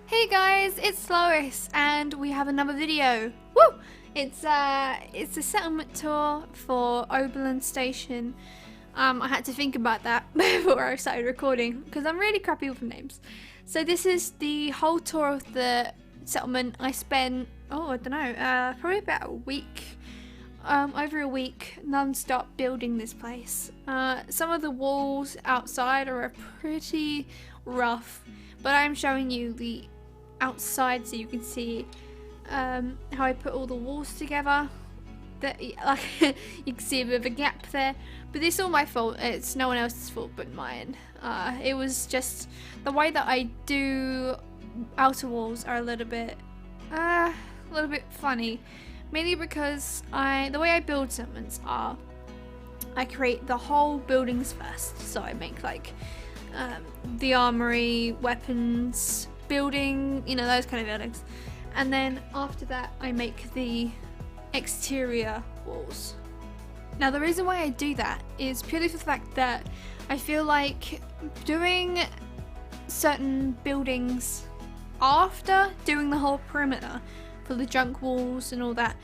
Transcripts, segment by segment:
Hey guys, it's Lois and we have another video. Woo! It's a settlement tour for Oberland Station. I had to think about that before I started recording because I'm really crappy with names. So this is the whole tour of the settlement. I spent, I don't know, probably about a week, over a week non-stop building this place. Some of the walls outside are pretty rough, but I'm showing you the outside so you can see how I put all the walls together. That like you can see a bit of a gap there, but this is all my fault. It's no one else's fault but mine. It was just the way that I do outer walls are a little bit funny, mainly because the way I build settlements are I create the whole buildings first. So I make like the armory, weapons building, you know, those kind of buildings, and then after that I make the exterior walls. Now the reason why I do that is purely for the fact that I feel like doing certain buildings after doing the whole perimeter for the junk walls and all that,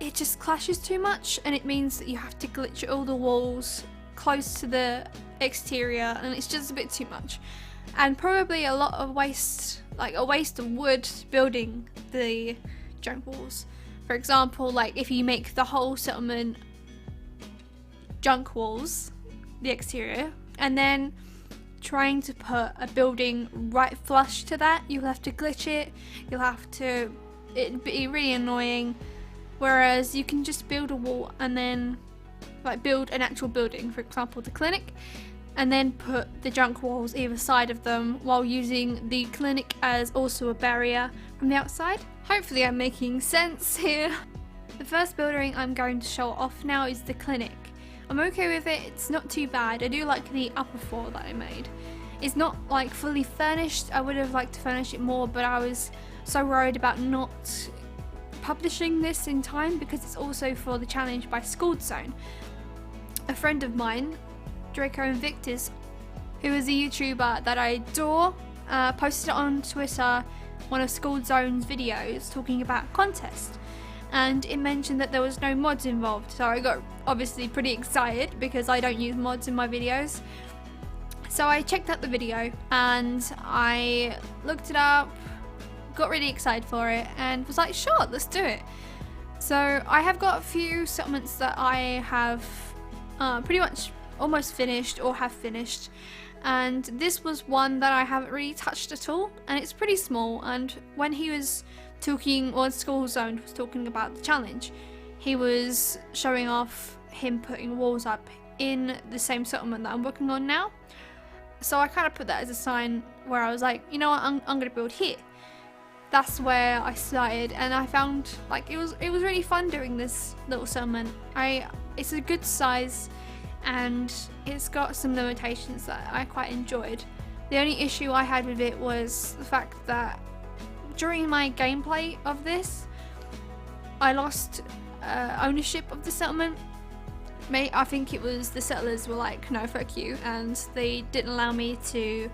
it just clashes too much, and it means that you have to glitch all the walls close to the exterior, and it's just a bit too much, and probably a lot of waste, like a waste of wood building the junk walls. For example, like if you make the whole settlement junk walls, the exterior, and then trying to put a building right flush to that, you'll have to glitch it, it'd be really annoying. Whereas you can just build a wall and then like build an actual building, for example the clinic, and then put the junk walls either side of them while using the clinic as also a barrier from the outside. Hopefully I'm making sense here. The first building I'm going to show off now is the clinic. I'm okay with it, it's not too bad. I do like the upper floor that I made. It's not like fully furnished. I would have liked to furnish it more, but I was so worried about not publishing this in time because it's also for the challenge by School Zone. A friend of mine, Draco Invictus, who is a YouTuber that I adore, posted on Twitter one of School Zone's videos talking about a contest, and it mentioned that there was no mods involved, so I got obviously pretty excited because I don't use mods in my videos. So I checked out the video and I looked it up, got really excited for it, and was like, sure, let's do it. So I have got a few settlements that I have pretty much almost finished or have finished, and this was one that I haven't really touched at all, and it's pretty small. And when he was talking, or School Zone was talking about the challenge, he was showing off him putting walls up in the same settlement that I'm working on now. So I kind of put that as a sign where I was like, you know what, I'm gonna build here. That's where I started, and I found like it was really fun doing this little settlement. It's a good size, and it's got some limitations that I quite enjoyed. The only issue I had with it was the fact that during my gameplay of this, I lost ownership of the settlement. I think it was the settlers were like, no fuck you, and they didn't allow me to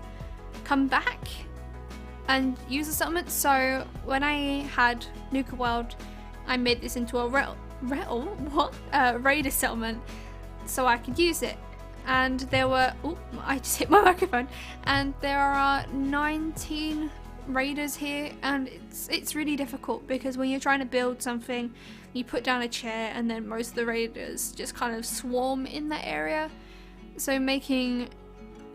come back and use the settlement. So when I had Nuka World, I made this into a raider settlement so I could use it. And there were, I just hit my microphone, and there are 19 raiders here, and it's really difficult because when you're trying to build something, you put down a chair and then most of the raiders just kind of swarm in that area. So making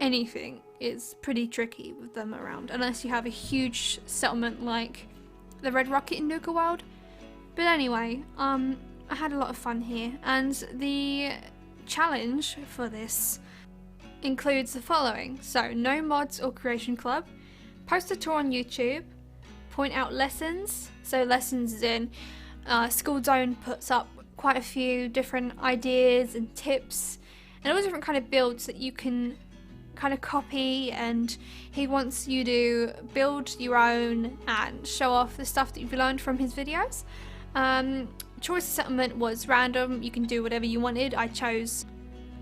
anything is pretty tricky with them around, unless you have a huge settlement like the Red Rocket in Nuka World. But anyway, I had a lot of fun here, and the challenge for this includes the following. So no mods or creation club, post a tour on YouTube, point out lessons. So lessons is in School Zone puts up quite a few different ideas and tips and all different kind of builds that you can kind of copy, and he wants you to build your own and show off the stuff that you've learned from his videos. Choice of settlement was random, you can do whatever you wanted. I chose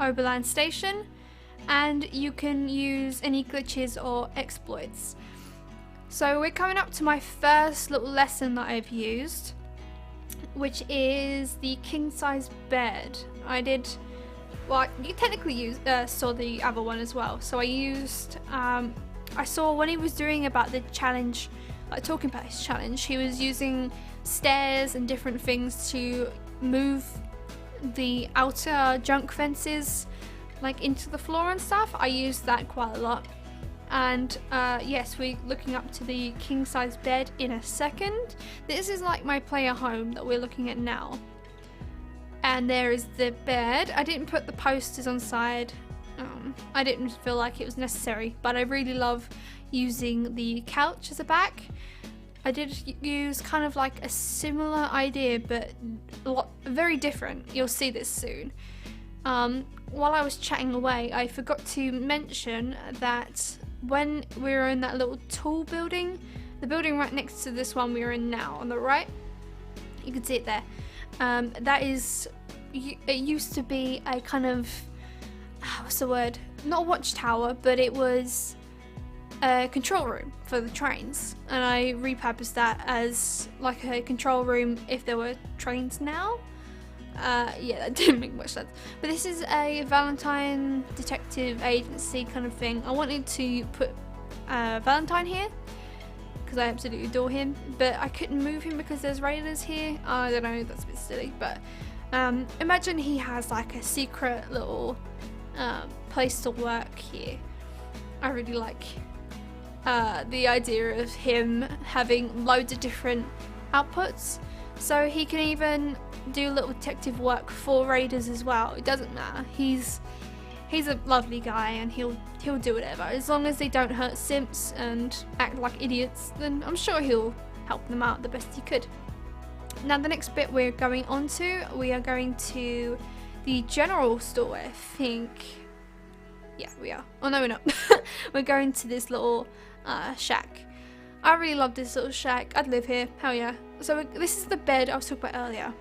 Oberland Station, and you can use any glitches or exploits. So we're coming up to my first little lesson that I've used, which is the king size bed. Well, you technically saw the other one as well. So I used, I saw when he was doing about the challenge, like talking about his challenge, he was using stairs and different things to move the outer junk fences like into the floor and stuff. I used that quite a lot. And yes, we're looking up to the king size bed in a second. This is like my player home that we're looking at now. And there is the bed. I didn't put the posters on side. I didn't feel like it was necessary, but I really love using the couch as a back. I did use kind of like a similar idea, but very different. You'll see this soon. While I was chatting away, I forgot to mention that when we were in that little tall building, the building right next to this one we are in now on the right, you can see it there. It used to be a kind of, what's the word? Not a watchtower, but it was a control room for the trains, and I repurposed that as like a control room if there were trains now. Yeah, that didn't make much sense. But this is a Valentine detective agency kind of thing. I wanted to put Valentine here because I absolutely adore him, but I couldn't move him because there's raiders here. I don't know, that's a bit silly, but imagine he has like a secret little place to work here. I really like the idea of him having loads of different outputs, so he can even do little detective work for raiders as well. It doesn't matter. He's a lovely guy, and he'll do whatever as long as they don't hurt simps and act like idiots. Then I'm sure he'll help them out the best he could. Now the next bit we're going on to, we are going to the general store, I think. Yeah, we are. Oh no, we're not. We're going to this little shack. I really love this little shack. I'd live here. Hell yeah. So this is the bed I was talking about earlier.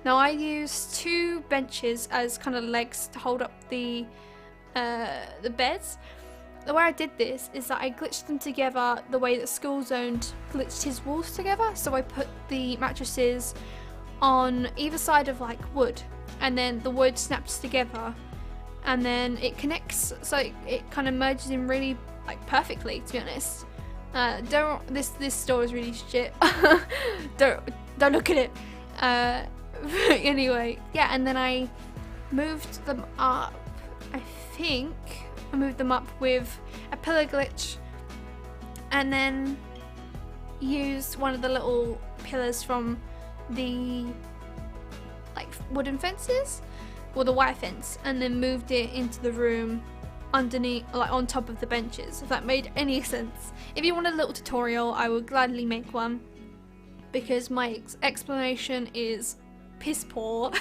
Now I used 2 benches as kind of legs to hold up the beds. The way I did this is that I glitched them together the way that School Zone glitched his walls together. So I put the mattresses on either side of like wood, and then the wood snaps together, and then it connects, so it kind of merges in really like perfectly, to be honest. This store is really shit. don't look at it. Anyway, yeah, and then I moved them up. I think I moved them up with a pillar glitch, and then used one of the little pillars from the like wooden fences or the wire fence, and then moved it into the room underneath, like on top of the benches, if that made any sense. If you want a little tutorial, I will gladly make one, because my explanation is piss poor.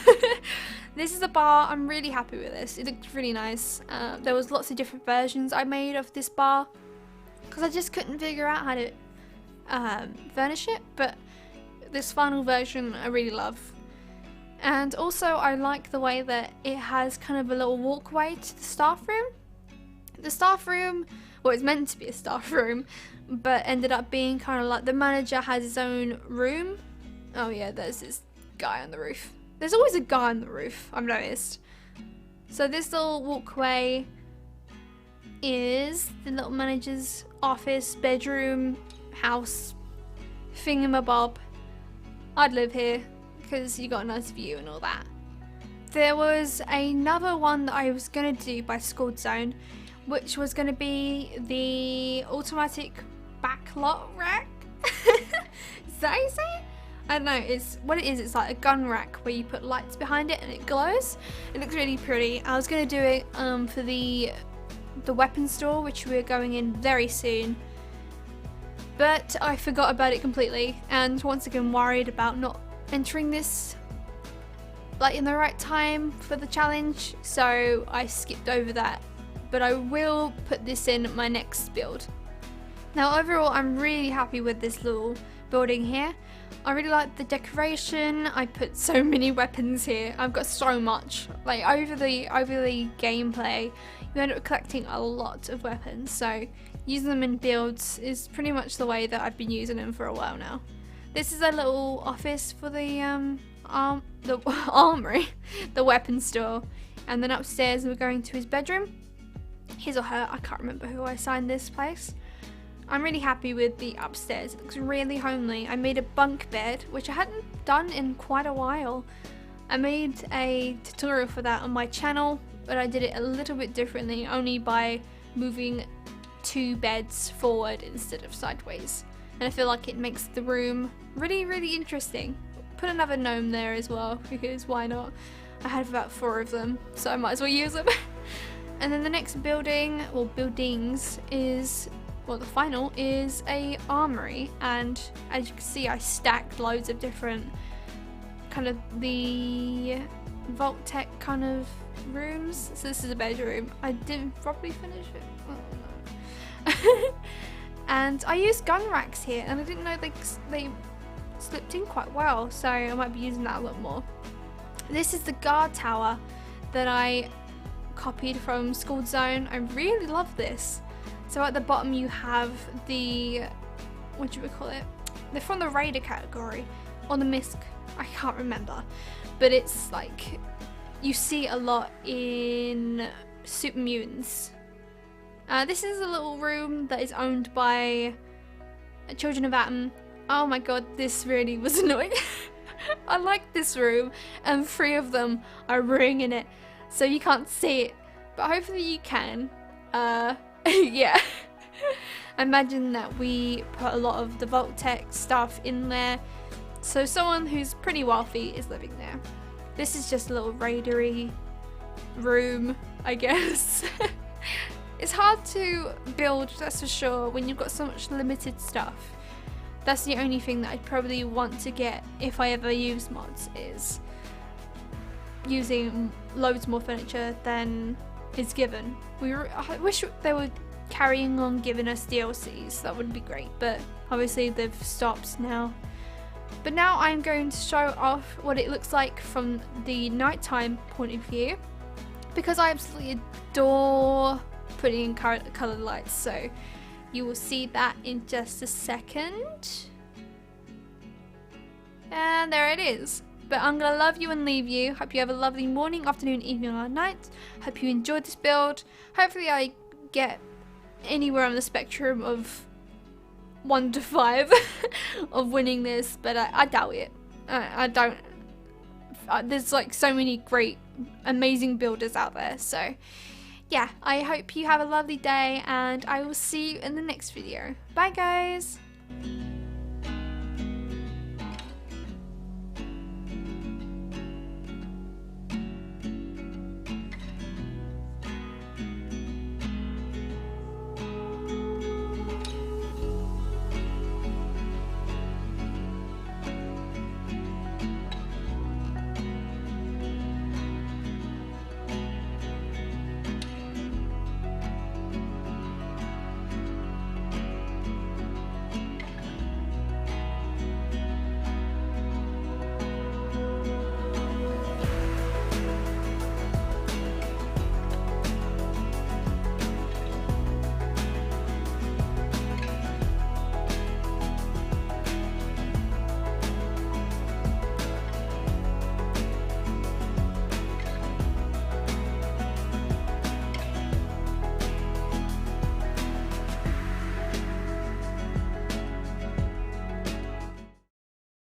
This is a bar. I'm really happy with this. It looked really nice. There was lots of different versions I made of this bar because I just couldn't figure out how to furnish it, but this final version I really love. And also I like the way that it has kind of a little walkway to the staff room. The staff room, well, it's meant to be a staff room, but ended up being kind of like the manager has his own room. Oh yeah, there's this guy on the roof. There's always a guy on the roof, I've noticed. So this little walkway is the little manager's office, bedroom, house, thingamabob. I'd live here because you got a nice view and all that. There was another one that I was going to do by School Zone, which was going to be the automatic backlot rack. Is that how you say it? I don't know, it's like a gun rack where you put lights behind it and it glows. It looks really pretty. I was going to do it for the weapon store, which we're going in very soon, but I forgot about it completely, and once again worried about not entering this like in the right time for the challenge, so I skipped over that. But I will put this in my next build. Now overall, I'm really happy with this little building here. I really like the decoration. I put so many weapons here. I've got so much. Like over the gameplay, you end up collecting a lot of weapons. So using them in builds is pretty much the way that I've been using them for a while now. This is a little office for the armory, the weapon store. And then upstairs we're going to his bedroom. His or her, I can't remember who I assigned this place. I'm really happy with the upstairs. It looks really homely. I made a bunk bed, which I hadn't done in quite a while. I made a tutorial for that on my channel, but I did it a little bit differently, only by moving 2 beds forward instead of sideways. And I feel like it makes the room really, really interesting. Put another gnome there as well, because why not? I had about 4 of them, so I might as well use them. And then the next building, or buildings, is, well, the final is a armory. And as you can see, I stacked loads of different kind of the Vault Tech kind of rooms. So this is a bedroom. I didn't properly finish it. Oh no. And I used gun racks here, and I didn't know they slipped in quite well, so I might be using that a lot more. This is the guard tower that I copied from School Zone. I really love this. So at the bottom you have the, what do we call it? They're from the Raider category, or the MISC, I can't remember. But it's like, you see a lot in Super Mutants. This is a little room that is owned by Children of Atom. Oh my god, this really was annoying. I like this room, and 3 of them are ringing it, so you can't see it, but hopefully you can. Yeah. Imagine that we put a lot of the Vault Tech stuff in there, so someone who's pretty wealthy is living there. This is just a little raidery room, I guess. It's hard to build, that's for sure, when you've got so much limited stuff. That's the only thing that I'd probably want to get if I ever use mods, is using loads more furniture than is given. I wish they were carrying on giving us DLCs, that would be great, but obviously they've stopped now. But now I'm going to show off what it looks like from the nighttime point of view, because I absolutely adore putting in colored lights, so you will see that in just a second. And there it is. But I'm gonna love you and leave you. Hope you have a lovely morning, afternoon, evening, or night. Hope you enjoyed this build. Hopefully I get anywhere on the spectrum of 1 to 5 of winning this, but I doubt it. I don't. There's like so many great, amazing builders out there, so yeah, I hope you have a lovely day, and I will see you in the next video. Bye guys!